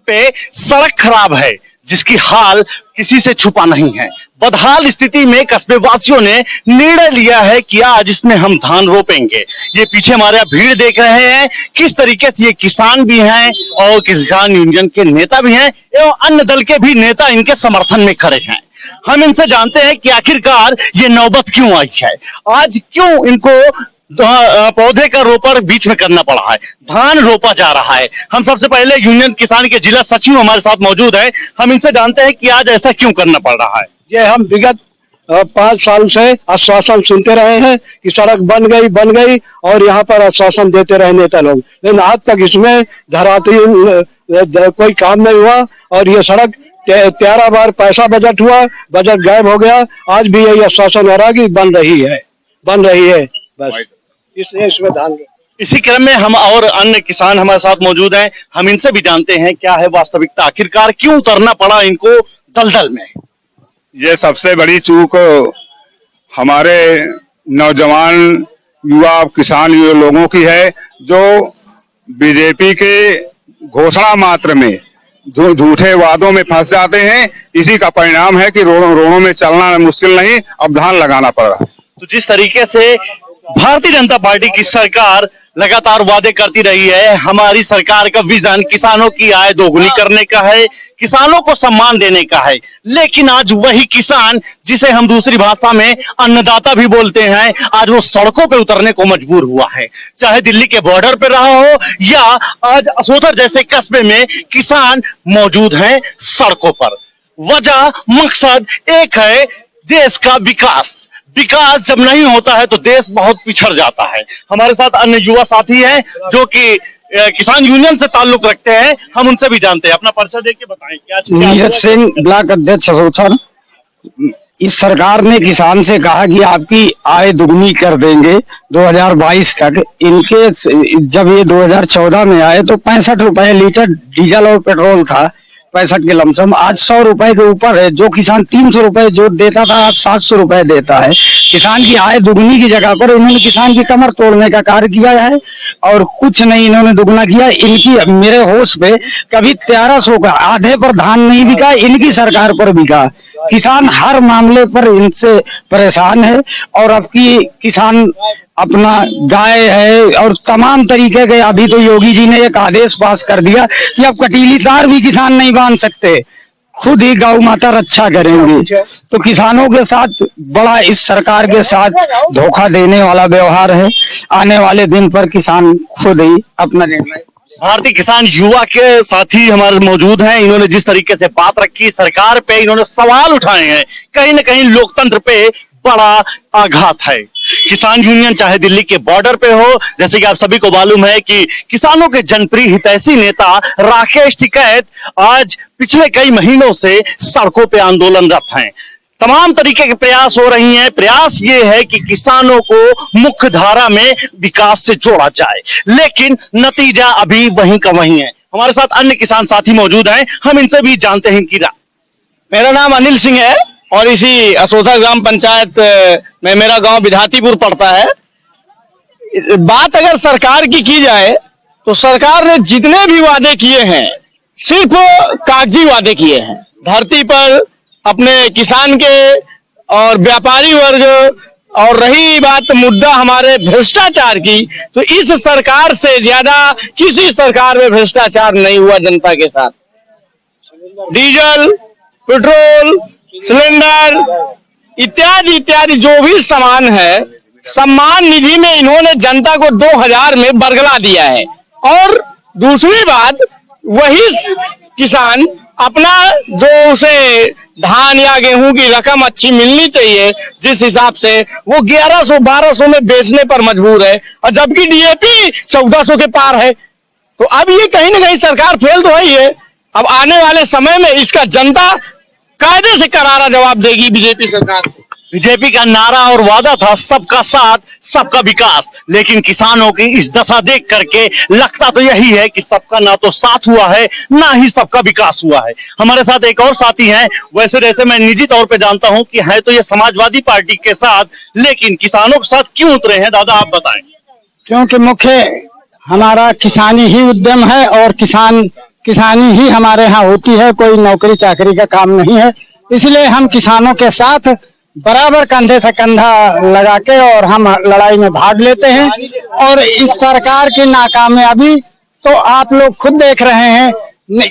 पे सड़क खराब है जिसकी हाल किसी से छुपा नहीं है। बदहाल स्थिति में कस्बे वासियों ने निर्णय लिया है कि आज इसमें हम धान रोपेंगे। ये पीछे हमारे भीड़ देख रहे हैं, किस तरीके से ये किसान भी हैं और किसान यूनियन के नेता भी हैं एवं अन्य दल के भी नेता इनके समर्थन में खड़े हैं। हम इनसे जानते हैं कि आखिरकार ये नौबत क्यों आई है, आज क्यों इनको पौधे का रोपण बीच में करना पड़ा है, धान रोपा जा रहा है। हम सबसे पहले यूनियन किसान के जिला सचिव हमारे साथ मौजूद है, हम इनसे जानते हैं कि आज ऐसा क्यों करना पड़ रहा है। ये हम विगत 5 साल से आश्वासन सुनते रहे हैं कि सड़क बन गई और यहाँ पर आश्वासन देते रहे नेता लोग, लेकिन आज तक इसमें धरातल कोई काम नहीं हुआ और ये सड़क 13 बार पैसा बजट हुआ, बजट गायब हो गया। आज भी यही आश्वासन हो रहा है कि बन रही है बस, इसलिए इसमें धान। इसी क्रम में हम और अन्य किसान हमारे साथ मौजूद हैं, हम इनसे भी जानते हैं क्या है वास्तविकता, आखिरकार क्यों उतरना पड़ा इनको दलदल में। ये सबसे बड़ी चूक हमारे नौजवान युवा किसान लोगों की है, जो बीजेपी के घोषणा मात्र में झूठे वादों में फंस जाते हैं। इसी का परिणाम है कि रोड़ों में चलना मुश्किल नहीं, अब धान लगाना पड़ रहा है। तो जिस तरीके से भारतीय जनता पार्टी की सरकार लगातार वादे करती रही है, हमारी सरकार का विजन किसानों की आय दोगुनी करने का है, किसानों को सम्मान देने का है, लेकिन आज वही किसान जिसे हम दूसरी भाषा में अन्नदाता भी बोलते हैं, आज वो सड़कों पे उतरने को मजबूर हुआ है। चाहे दिल्ली के बॉर्डर पे रहा हो या आज असोथर जैसे कस्बे में किसान मौजूद हैं सड़कों पर। वजह मकसद एक है, देश का विकास। विकास जब नहीं होता है तो देश बहुत पिछड़ जाता है। हमारे साथ अन्य युवा साथी हैं जो कि किसान यूनियन से ताल्लुक रखते हैं, हम उनसे भी जानते हैं। अपना परिचय देके बताएं क्या। नीरज सिंह, ब्लॉक अध्यक्ष असोथर। इस सरकार ने किसान से कहा कि आपकी आय दुगनी कर देंगे 2022 तक। इनके जब ये 2014 में आए तो 65 रुपए लीटर डीजल और पेट्रोल था, 65 के लमसम। आज 100 रुपए के ऊपर है। जो किसान 300 रुपए जो देता था आज 700 रुपए देता है। किसान की आय दुगनी की जगह पर इन्होंने किसान की कमर तोड़ने का कार्य किया है और कुछ नहीं इन्होंने दुगना किया। इनकी मेरे होश पे कभी 1300 का आधे पर धान नहीं बिका, इनकी सरकार पर बिका। किसान हर मामले पर इनसे परेशान है और अब की किसान अपना गाय है और तमाम तरीके के, अभी तो योगी जी ने एक आदेश पास कर दिया कि अब कटीली तार भी किसान नहीं बांध सकते, खुद ही गौ माता रक्षा करेंगे। तो किसानों के साथ बड़ा इस सरकार के साथ धोखा देने वाला व्यवहार है। आने वाले दिन पर किसान खुद ही अपना निर्णय। भारतीय किसान युवा के साथी हमारे मौजूद हैं, इन्होंने जिस तरीके से बात रखी सरकार पे, इन्होंने सवाल उठाए हैं, कहीं न कहीं लोकतंत्र पे बड़ा आघात है। किसान यूनियन चाहे दिल्ली के बॉर्डर पे हो, जैसे कि आप सभी को मालूम है कि किसानों के जनप्रिय हितैषी नेता राकेश टिकैत आज पिछले कई महीनों से सड़कों पे आंदोलनरत हैं। तमाम तरीके के प्रयास हो रही हैं। प्रयास ये है कि किसानों को मुख्य धारा में विकास से जोड़ा जाए, लेकिन नतीजा अभी वहीं का वहीं है। हमारे साथ अन्य किसान साथी मौजूद हैं, हम इनसे भी जानते हैं कि मेरा नाम अनिल सिंह है और इसी असोथा ग्राम पंचायत में मेरा गांव विधातीपुर पड़ता है। बात अगर सरकार की जाए तो सरकार ने जितने भी वादे किए हैं सिर्फ कागजी वादे किए हैं। धरती पर अपने किसान के और व्यापारी वर्ग, और रही बात मुद्दा हमारे भ्रष्टाचार की, तो इस सरकार से ज्यादा किसी सरकार में भ्रष्टाचार नहीं हुआ जनता के साथ। डीजल, पेट्रोल, सिलेंडर इत्यादि इत्यादि जो भी सामान है, सम्मान निधि में इन्होंने जनता को 2000 में बरगला दिया है। और दूसरी बात, वही किसान अपना जो उसे धान या गेहूं की रकम अच्छी मिलनी चाहिए जिस हिसाब से, वो 1100-1200 में बेचने पर मजबूर है, और जबकि डीएपी 1400 के पार है। तो अब ये कहीं ना कहीं सरकार फेल तो है ही है। अब आने वाले समय में इसका जनता कायदे से करारा जवाब देगी बीजेपी सरकार को। बीजेपी का नारा और वादा था सबका साथ सबका विकास, लेकिन किसानों की इस दशा देख करके लगता तो यही है कि सबका ना तो साथ हुआ है ना ही सबका विकास हुआ है। हमारे साथ एक और साथी हैं, वैसे जैसे मैं निजी तौर पे जानता हूं कि है तो ये समाजवादी पार्टी के साथ, लेकिन किसानों के साथ क्यों उतरे हैं, दादा आप बताएं। क्योंकि मुख्य हमारा किसानी ही उद्यम है और किसान किसानी ही हमारे यहाँ होती है, कोई नौकरी चाकरी का काम नहीं है। इसलिए हम किसानों के साथ बराबर कंधे से कंधा लगा के और हम लड़ाई में भाग लेते हैं। और इस सरकार की नाकामयाबी तो आप लोग खुद देख रहे हैं,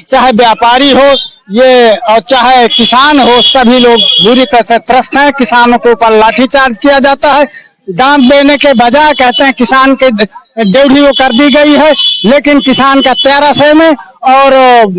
चाहे व्यापारी हो ये और चाहे किसान हो, सभी लोग बुरी तरह से त्रस्त हैं। किसानों के ऊपर लाठीचार्ज किया जाता है, दाम देने के बजाय कहते हैं किसान के ड्यूटी वो कर दी गई है, लेकिन किसान का 1300 में और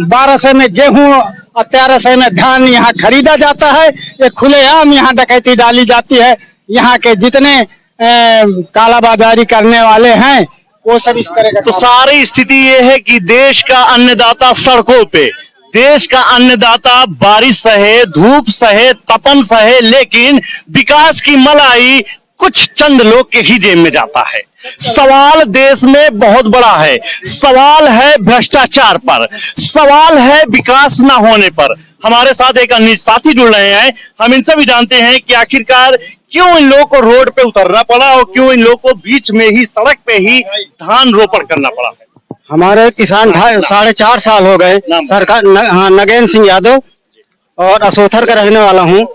1200 में गेहूं और 1300 में धान यहाँ खरीदा जाता है। ये खुलेआम यहाँ डकैती डाली जाती है। यहाँ के जितने कालाबाजारी करने वाले हैं वो सब इस तरह का। तो सारी स्थिति ये है कि देश का अन्नदाता सड़कों पे, देश का अन्नदाता बारिश सहे, धूप सहे, तपन सहे, लेकिन विकास की मलाई कुछ चंद लोग के ही जेब में जाता है। सवाल देश में बहुत बड़ा है, सवाल है भ्रष्टाचार पर, सवाल है विकास न होने पर। हमारे साथ एक अन्य साथी जुड़ रहे हैं, हम इनसे भी जानते हैं कि आखिरकार क्यों इन लोगों को रोड पे उतरना पड़ा और क्यों इन लोगों को बीच में ही सड़क पे ही धान रोपण करना पड़ा है। हमारे किसान 4.5 साल हो गए। सरकार नगेन सिंह यादव और असोथर का रहने वाला हूँ।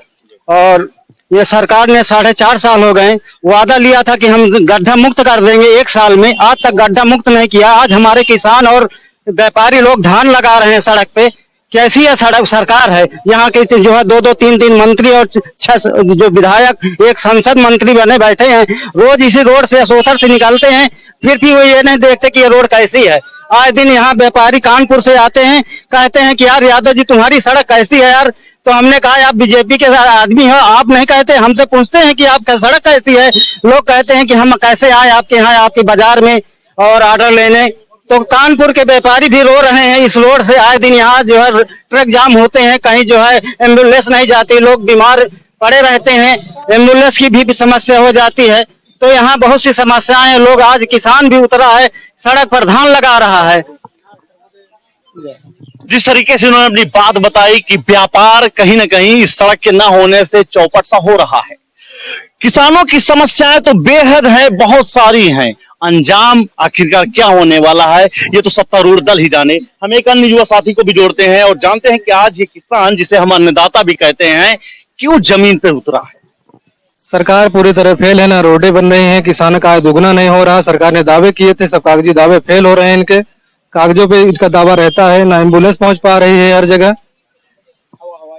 और ये सरकार ने 4.5 साल हो गए, वादा लिया था कि हम गड्ढा मुक्त कर देंगे 1 साल में, आज तक गड्ढा मुक्त नहीं किया। आज हमारे किसान और व्यापारी लोग धान लगा रहे हैं सड़क पे। कैसी है सड़क सरकार है यहाँ के, जो है 2-2, 3-3 मंत्री और 6 जो विधायक, एक संसद मंत्री बने बैठे हैं। रोज इसी रोड से असोथर से निकलते हैं, फिर भी वो ये नहीं देखते कि ये रोड कैसी है। आए दिन यहाँ व्यापारी कानपुर से आते हैं, कहते हैं कि यार यादव जी तुम्हारी सड़क कैसी है यार। तो हमने कहा आप बीजेपी के आदमी हो, आप नहीं कहते, हमसे पूछते हैं कि आपका सड़क कैसी है। लोग कहते हैं कि हम कैसे आए आपके यहाँ, आपके बाजार में और ऑर्डर लेने। तो कानपुर के व्यापारी भी रो रहे हैं इस रोड से। आए दिन यहाँ जो है ट्रक जाम होते हैं, कहीं जो है एम्बुलेंस नहीं जाती, लोग बीमार पड़े रहते हैं, एम्बुलेंस की भी समस्या हो जाती है। तो यहाँ बहुत सी समस्याएं, लोग आज किसान भी उतरा है सड़क पर धान लगा रहा है। जिस तरीके से उन्होंने अपनी बात बताई कि व्यापार कहीं ना कहीं इस सड़क के ना होने से चौपट सा हो रहा है। किसानों की समस्याएं तो बेहद हैं, बहुत सारी हैं, अंजाम आखिरकार क्या होने वाला है ये तो सत्तारूढ़ दल ही जाने। हम एक अन्य युवा साथी को भी जोड़ते हैं और जानते हैं कि आज ये किसान, जिसे हम अन्नदाता भी कहते हैं, क्यों जमीन पे उतरा है। सरकार पूरी तरह फेल है, ना रोडें बन रही हैं, किसानों का आय दुगना नहीं हो रहा। सरकार ने दावे किए थे, सब कागजी दावे फेल हो रहे हैं। इनके कागजों पे इनका दावा रहता है, ना एम्बुलेंस पहुंच पा रही है हर जगह।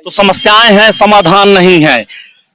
तो समस्याएं हैं, समाधान नहीं है।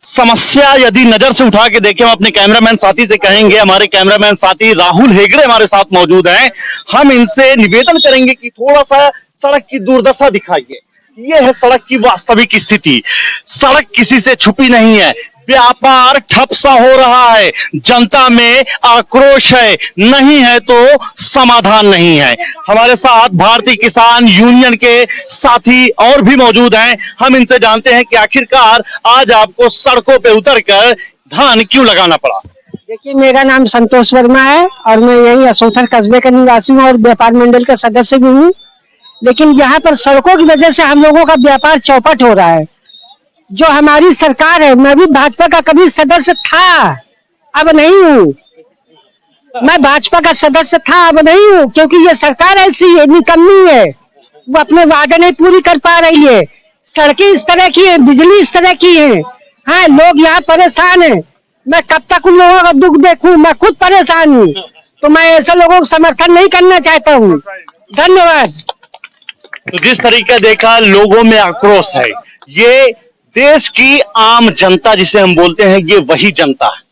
समस्या यदि नजर से उठा के देखें, हम अपने कैमरामैन साथी से कहेंगे, हमारे कैमरामैन साथी राहुल हेगड़े हमारे साथ मौजूद हैं, हम इनसे निवेदन करेंगे कि थोड़ा सा सड़क की दुर्दशा दिखाइए। ये है सड़क की वास्तविक स्थिति। सड़क किसी से छुपी नहीं है, व्यापार ठप सा हो रहा है, जनता में आक्रोश है, नहीं है तो समाधान नहीं है। हमारे साथ भारतीय किसान यूनियन के साथी और भी मौजूद हैं, हम इनसे जानते हैं कि आखिरकार आज आपको सड़कों पे उतरकर धान क्यों लगाना पड़ा। देखिए, मेरा नाम संतोष वर्मा है और मैं यही असोथर कस्बे का निवासी हूँ और व्यापार मंडल का सदस्य भी हूँ। लेकिन यहाँ पर सड़कों की वजह से हम लोगों का व्यापार चौपट हो रहा है। जो हमारी सरकार है, मैं भी भाजपा का कभी सदस्य था, अब नहीं हूँ। मैं भाजपा का सदस्य था, अब नहीं हूँ, क्योंकि ये सरकार ऐसी है, निकम्मी है, वो अपने वादे नहीं पूरी कर पा रही है। सड़कें इस तरह की है, बिजली इस तरह की है, हाँ लोग यहाँ परेशान है। मैं कब तक उन लोगों का दुख देखूं, मैं खुद परेशान हूँ। तो मैं ऐसे लोगों को समर्थन नहीं करना चाहता हूँ। धन्यवाद। तो जिस तरीके देखा, लोगों में आक्रोश है। ये देश की आम जनता जिसे हम बोलते हैं, ये वही जनता है।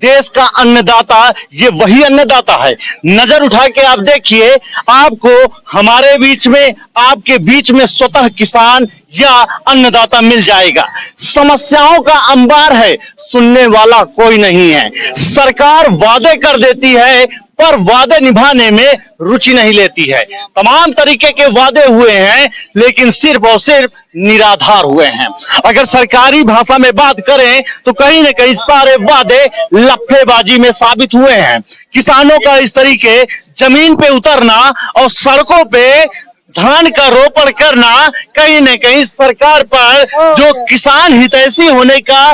देश का अन्नदाता ये वही अन्नदाता है। नजर उठा के आप देखिए, आपको हमारे बीच में, आपके बीच में स्वतः किसान या अन्नदाता मिल जाएगा। समस्याओं का अंबार है, सुनने वाला कोई नहीं है। सरकार वादे कर देती है पर वादे निभाने में रुचि नहीं लेती है। तमाम तरीके के वादे हुए हैं लेकिन सिर्फ और सिर्फ निराधार हुए हैं। अगर सरकारी भाषा में बात करें तो कहीं ना कहीं सारे वादे लफ्फेबाजी में साबित हुए हैं। किसानों का इस तरीके जमीन पे उतरना और सड़कों पे धान का रोपण करना कहीं न कहीं सरकार पर जो किसान हितैषी होने का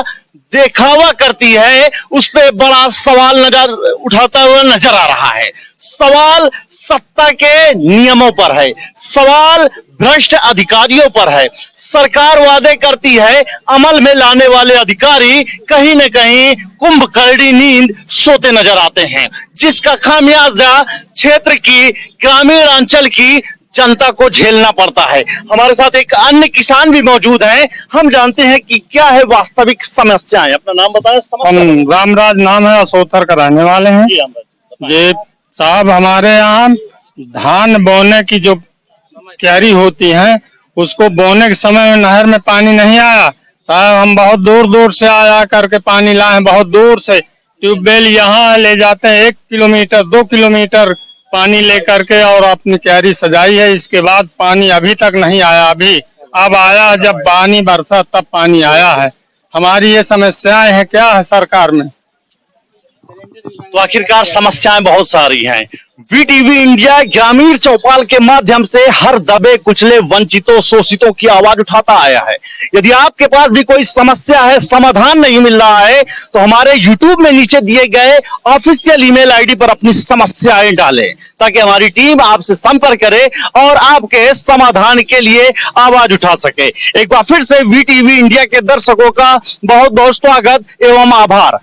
दिखावा करती है, उस पे बड़ा सवाल नजर उठाता हुआ नजर आ रहा है। सवाल सत्ता के नियमों पर है, सवाल भ्रष्ट अधिकारियों पर है। सरकार वादे करती है, अमल में लाने वाले अधिकारी कहीं न कहीं कुंभकर्णी नींद सोते नजर आते हैं, जिसका खामियाजा क्षेत्र की ग्रामीण अंचल की जनता को झेलना पड़ता है। हमारे साथ एक अन्य किसान भी मौजूद हैं, हम जानते हैं कि क्या है वास्तविक समस्याएं। अपना नाम बताएं। हम रामराज नाम है, असोथर का रहने वाले हैं। ये साहब हमारे यहाँ धान बोने की जो क्यारी होती है, उसको बोने के समय में नहर में पानी नहीं आया। साहब हम बहुत दूर दूर से आया करके पानी लाए, बहुत दूर से ट्यूबवेल यहाँ ले जाते हैं, 1 किलोमीटर 2 किलोमीटर पानी लेकर के और अपनी क्यारी सजाई है। इसके बाद पानी अभी तक नहीं आया। अभी अब आया, जब पानी बरसा तब पानी आया है। हमारी ये समस्याएं हैं, क्या है सरकार में। तो आखिरकार समस्याएं बहुत सारी हैं। वीटीवी इंडिया ग्रामीण चौपाल के माध्यम से हर दबे कुचले वंचितों शोषितों की आवाज उठाता आया है। यदि आपके पास भी कोई समस्या है, समाधान नहीं मिल रहा है, तो हमारे यूट्यूब में नीचे दिए गए ऑफिशियल ईमेल आईडी पर अपनी समस्याएं डालें, ताकि हमारी टीम आपसे संपर्क करे और आपके समाधान के लिए आवाज उठा सके। एक बार फिर से वीटीवी इंडिया के दर्शकों का बहुत बहुत स्वागत एवं आभार।